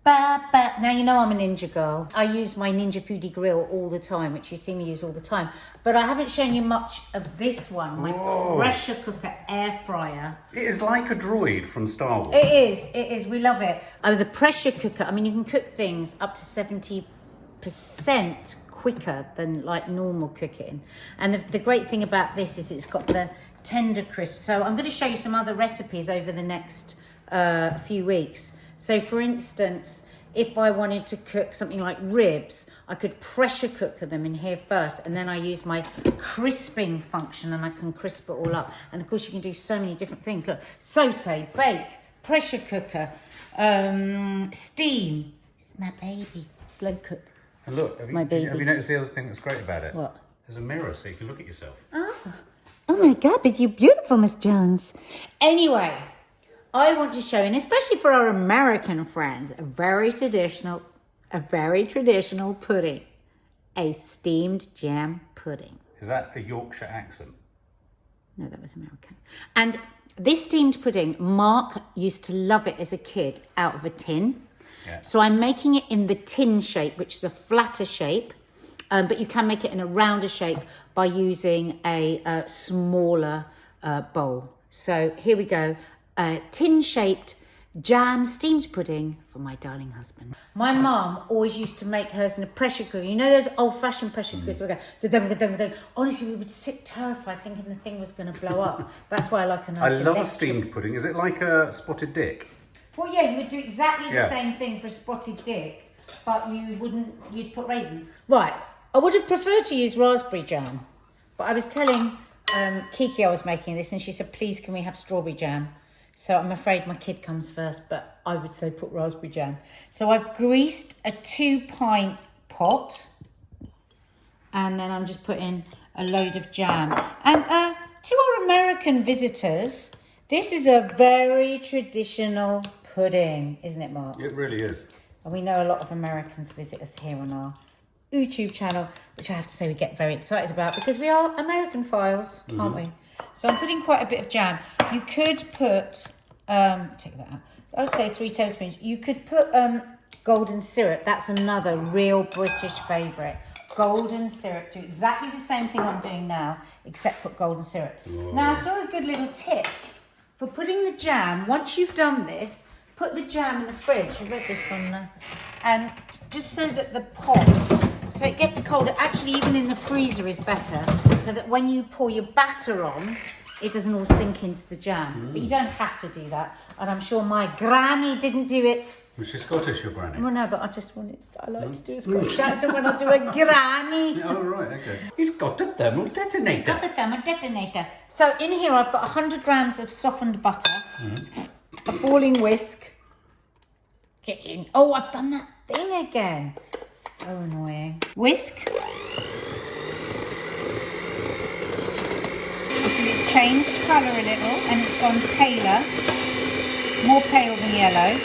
Now, you know I'm a ninja girl. I use my Ninja Foodi grill all the time, which you see me use all the time. But I haven't shown you much of this one, my pressure cooker air fryer. It is like a droid from Star Wars. It is. We love it. Oh, the pressure cooker, I mean, you can cook things up to 70% quicker than like normal cooking. And the great thing about this is it's got the tender crisp. So I'm going to show you some other recipes over the next few weeks. So for instance, if I wanted to cook something like ribs, I could pressure cook them in here first, and then I use my crisping function and I can crisp it all up. And of course you can do so many different things. Look, saute, bake, pressure cooker, steam, my baby, slow cook. And look, have you noticed the other thing that's great about it? What? There's a mirror so you can look at yourself. Oh my God, but you're beautiful, Miss Jones. Anyway, I want to show, and especially for our American friends, a very traditional pudding, a steamed jam pudding. Is that a Yorkshire accent? No, that was American. And this steamed pudding, Mark used to love it as a kid out of a tin. Yeah. So I'm making it in the tin shape, which is a flatter shape, but you can make it in a rounder shape by using a smaller bowl. So here we go. Tin-shaped jam steamed pudding for my darling husband. My mum always used to make hers in a pressure cooker. You know those old-fashioned pressure cookers where we go da-dum, da-dum, da-dum. Honestly, we would sit terrified thinking the thing was going to blow up. That's why I like a nice I love a steamed pudding. Is it like a spotted dick? Well, yeah, you would do exactly the same thing for a spotted dick, but you'd put raisins. Right, I would have preferred to use raspberry jam, but I was telling Kiki I was making this, and she said, please, can we have strawberry jam? So I'm afraid my kid comes first, but I would say put raspberry jam. So I've greased a 2-pint pot, and then I'm just putting a load of jam. And to our American visitors, this is a very traditional pudding, isn't it, Mark? It really is. And we know a lot of Americans visit us here on our YouTube channel, which I have to say we get very excited about because we are American files, aren't we? So I'm putting quite a bit of jam. You could put, take that out, I would say 3 tablespoons. You could put golden syrup. That's another real British favourite. Golden syrup. Do exactly the same thing I'm doing now, except put golden syrup. Whoa. Now, I saw a good little tip for putting the jam. Once you've done this, put the jam in the fridge. I read this on and just so that the pot, so it gets colder. Actually, even in the freezer is better, so that when you pour your batter on, it doesn't all sink into the jam. But you don't have to do that. And I'm sure my granny didn't do it. Was she Scottish, your granny? Well, no, but I just wanted to, I like to do a Scottish accent when I do a granny. Oh, right, okay. He's got a thermal detonator. Got a thermal detonator. So in here, I've got 100 grams of softened butter, a falling whisk. Get in. Oh, I've done that thing again. So annoying. Whisk. Until it's changed colour a little and it's gone paler, more pale than yellow.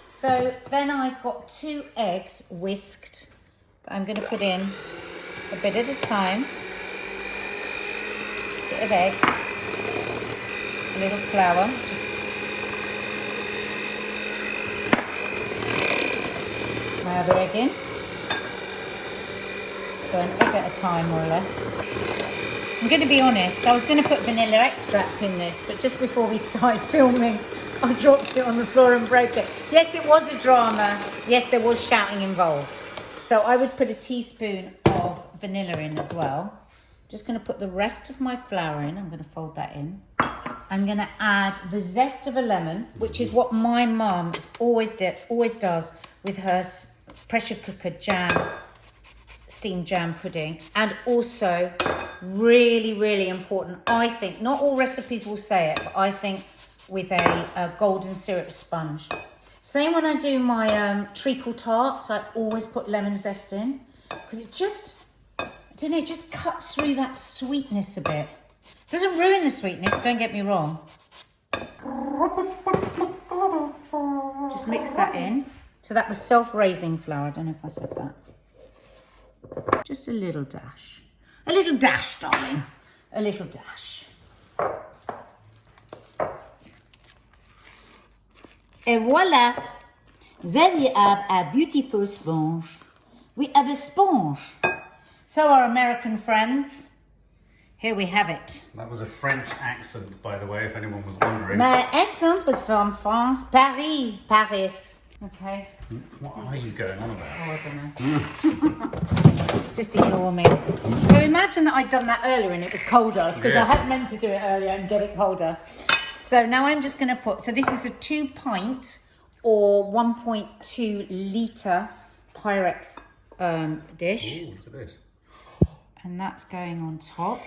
So then I've got 2 eggs whisked that I'm going to put in a bit at a time. Bit of egg, a little flour. My other egg in. So an egg at a time, more or less. I'm going to be honest, I was going to put vanilla extract in this, but just before we started filming, I dropped it on the floor and broke it. Yes, it was a drama. Yes, there was shouting involved. So I would put a teaspoon of vanilla in as well. Just going to put the rest of my flour in. I'm going to fold that in. I'm going to add the zest of a lemon, which is what my mum always does with her pressure cooker jam, steamed jam pudding. And also, really, really important, I think, not all recipes will say it, but I think with a golden syrup sponge. Same when I do my treacle tarts, I always put lemon zest in, because it just, I don't know, it just cuts through that sweetness a bit. Doesn't ruin the sweetness, don't get me wrong. Just mix that in. So that was self-raising flour, I don't know if I said that. Just a little dash. A little dash, darling. a little dash. Et voila! There we have a beautiful sponge. We have a sponge. So our American friends, here we have it. That was a French accent, by the way, if anyone was wondering. My accent was from France, Paris. Okay. What are you going on about? Oh, I don't know. Just ignore me. So imagine that I'd done that earlier and it was colder, because I had meant to do it earlier and get it colder. So now I'm just going to put, so this is a 2 pint or 1.2 litre Pyrex dish. Ooh, look at this. And that's going on top.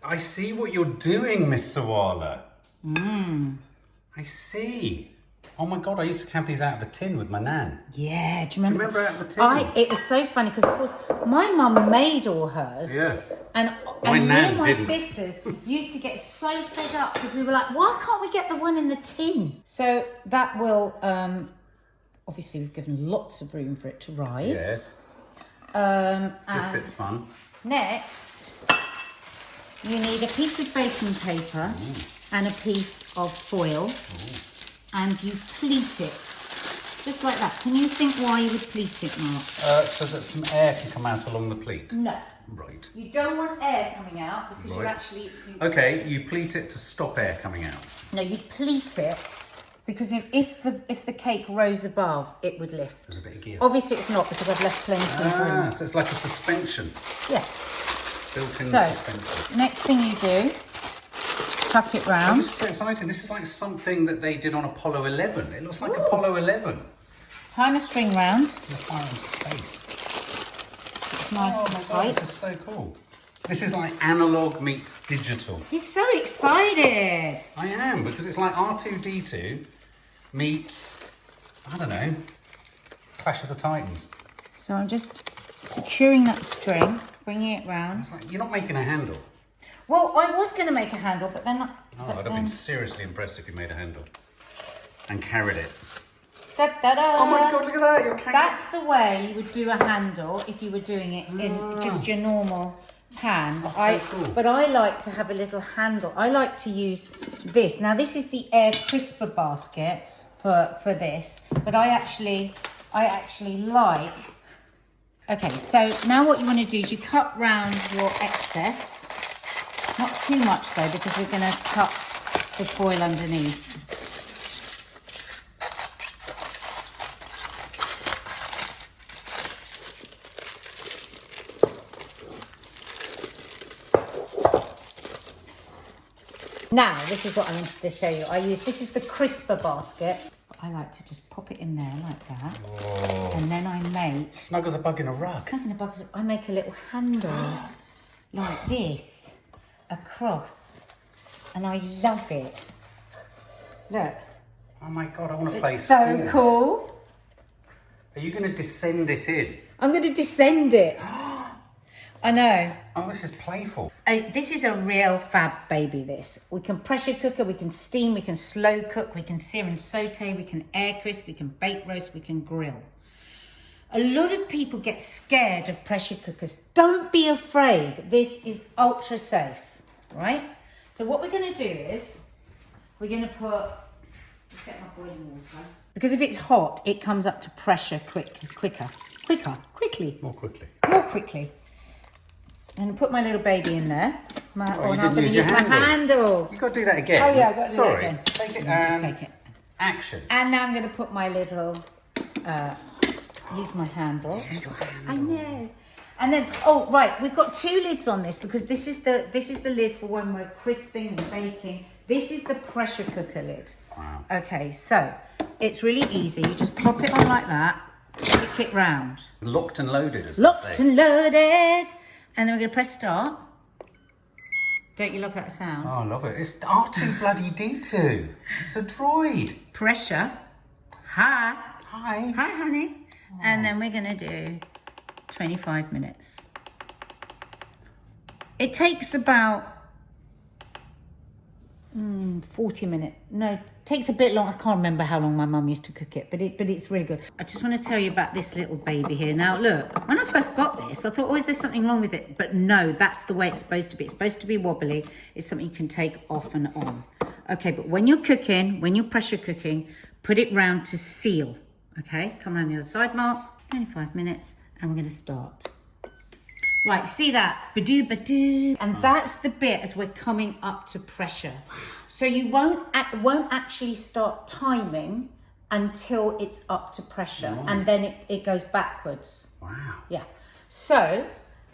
I see what you're doing, Miss Sawalha. I see. Oh my God, I used to have these out of a tin with my nan. Yeah, do you remember? Remember out of the tin? It was so funny because, of course, my mum made all hers. Yeah. And My me nan and my didn't. sisters used to get so fed up because we were like, why can't we get the one in the tin? So that will, obviously we've given lots of room for it to rise. Yes. And This bit's fun. next, you need a piece of baking paper and a piece of foil. And you pleat it, just like that. Can you think why you would pleat it, Mark? So that some air can come out along the pleat. No. Right. You don't want air coming out because you Right. actually... Okay, you pleat it to stop air coming out. No, you'd pleat it because if the cake rose above, it would lift. There's a bit of gear. Obviously it's not because I've left plenty of room. So it's like a suspension. Yeah. Built-in So, suspension. next thing you do, tuck it Oh, round. this is so exciting. This is like something that they did on Apollo 11. It looks like Apollo 11. Tie a string round. The fire in space. It's nice Oh and my God, tight. this is so cool. This is like analog meets digital. He's so excited. I am, because it's like R2-D2 meets, I don't know, Clash of the Titans. So I'm just securing that string, bringing it round. It's like, you're not making a handle. Well, I was going to make a handle, but then... Oh, I'd have been seriously impressed if you made a handle and carried it. Da-da-da. Oh my God, look at that, you're carrying That's the way you would do a handle if you were doing it in just your normal pan. But That's so cool. But I like to have a little handle. I like to use this. Now, this is the air crisper basket for this, but I actually like... Okay, so now what you want to do is you cut round your excess. Not too much though, because we're going to tuck the foil underneath. Now, this is what I wanted to show you. This is the crisper basket. I like to just pop it in there like that. Whoa. And then I make... Snug as a bug in a rug. Snug in a bug, I make a little handle like this across. And I love it. Look. Oh my God, I want to play It's so sports. cool. Are you going to descend it in? I'm going to descend it. I know. Oh, this is playful. This is a real fab baby, this. We can pressure cooker, we can steam, we can slow cook, we can sear and saute, we can air crisp, we can bake roast, we can grill. A lot of people get scared of pressure cookers. Don't be afraid. This is ultra safe, right? So what we're going to do is, we're going to put, let's get my boiling water. Because if it's hot, it comes up to pressure quickly. More quickly. More quickly. And put my little baby in there. Oh, I'm you going didn't to use use your my handle. handle. You've got to do that again. Oh yeah, I've got to do Sorry. that again. Take it Just and take it. action. And now I'm going to put my little, use my handle. I know. And then, oh right, we've got 2 lids on this because this is the lid for when we're crisping and baking. This is the pressure cooker lid. Wow. Okay, so it's really easy. You just pop it on like that, kick it round. Locked and loaded, as they Locked say. and loaded. And then we're going to press start. Don't you love that sound? Oh, I love it. It's R2-D2. It's a droid. Pressure. Hi. Hi. Hi, honey. And then we're going to do 25 minutes. It takes about 40 minutes. No, it takes a bit long. I can't remember how long my mum used to cook it, but it's really good. I just want to tell you about this little baby here. Now, look, when I first got this, I thought, oh, is there something wrong with it? But no, that's the way it's supposed to be. It's supposed to be wobbly. It's something you can take off and on. Okay, but when you're cooking, when you're pressure cooking, put it round to seal. Okay, come around the other side, Mark. 25 minutes, and we're going to start. Right, see that? Badoo, badoo. And that's the bit as we're coming up to pressure. So you won't actually start timing until it's up to pressure. Right. And then it goes backwards. Wow. Yeah. So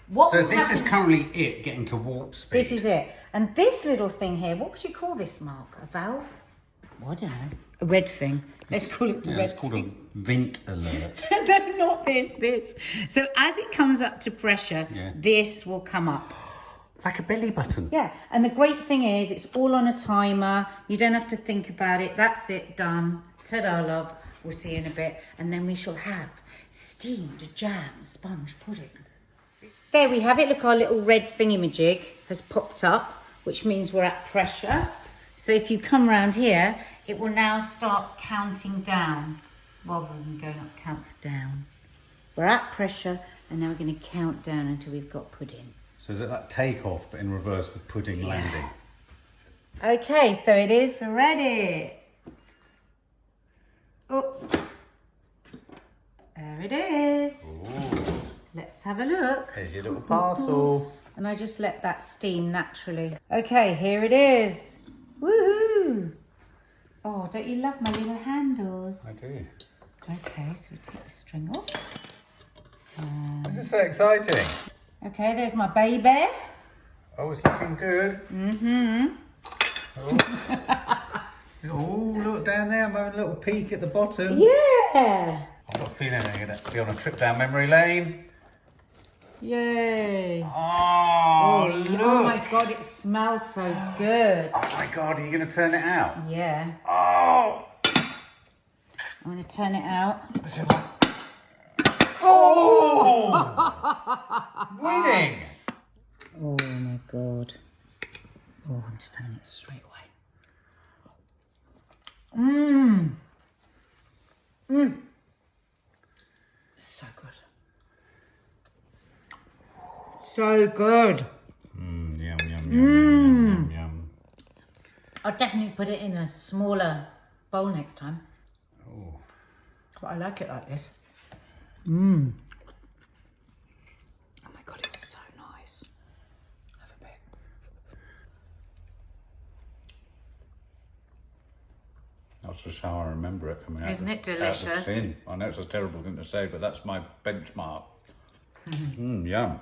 what So this is currently it getting to warp speed. This is it. And this little thing here, what would you call this, Mark? A valve? Well, I don't know. A red thing. Let's call it the red it's called thing. a vent alert. No, not this. So as it comes up to pressure, this will come up. Like a belly button. Yeah, and the great thing is it's all on a timer. You don't have to think about it. That's it, done. Ta-da, love. We'll see you in a bit. And then we shall have steamed jam sponge pudding. There we have it. Look, our little red thingamajig has popped up, which means we're at pressure. So if you come around here, it will now start counting down rather than going up, counts down. We're at pressure, and now we're going to count down until we've got pudding. So is it like takeoff, but in reverse with pudding landing? Okay, so it is ready. Oh, there it is. Ooh. Let's have a look. There's your little parcel. And I just let that steam naturally. Okay, here it is. Woohoo! Oh, don't you love my little handles? I do. Okay, so we take the string off. This is so exciting. Okay, there's my baby. Oh, it's looking good. Mm-hmm. Oh, look down there. I'm having a little peek at the bottom. Yeah. I've got a feeling I'm going to be on a trip down memory lane. Yay. Oh, look. Oh my God, it smells so good. Oh my God, are you going to turn it out? Yeah. Oh. I'm going to turn it out. This is like... Oh! Winning! Oh my God. Oh, I'm just having it straight away. Mmm. Mmm. So good. So good. Yum, yum, yum, yum, yum. I'll definitely put it in a smaller bowl next time. Oh. But I like it like this. Mmm. Oh my God, it's so nice. Have a bit. That's just how I remember it coming out. Isn't it out delicious? of the tin. I know it's a terrible thing to say, but that's my benchmark. Yum.